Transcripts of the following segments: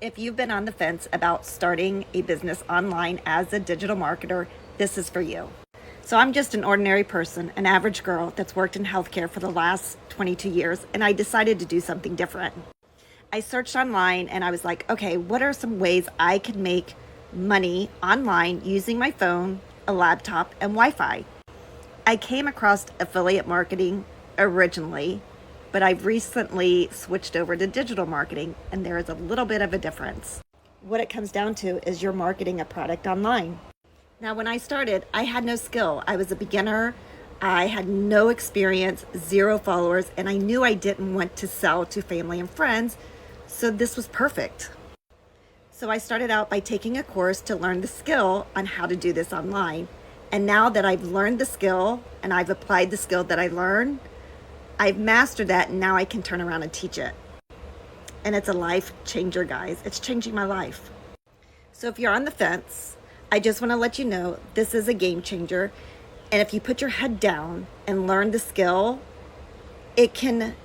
If you've been on the fence about starting a business online as a digital marketer, this is for you. So I'm just an ordinary person, an average girl that's worked in healthcare for the last 22 years, and I decided to do something different. I searched online and I was like, okay, what are some ways I can make money online using my phone, a laptop, and Wi-Fi? I came across affiliate marketing originally, but I've recently switched over to digital marketing, and there is a little bit of a difference. What it comes down to is you're marketing a product online. Now, when I started, I had no skill. I was a beginner. I had no experience, 0 followers, and I knew I didn't want to sell to family and friends, so this was perfect. So I started out by taking a course to learn the skill on how to do this online. And now that I've learned the skill and I've applied the skill that I learned, I've mastered that, and now I can turn around and teach it. And it's a life changer, guys. It's changing my life. So if you're on the fence, I just want to let you know this is a game changer. And if you put your head down and learn the skill, it can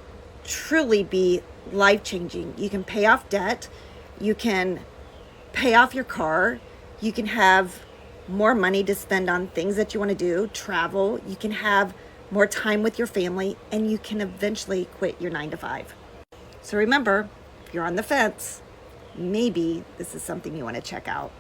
truly be life changing. You can pay off debt. You can pay off your car. You can have more money to spend on things that you want to do, travel. You can have more time with your family, and you can eventually quit your 9 to 5. So remember, if you're on the fence, maybe this is something you want to check out.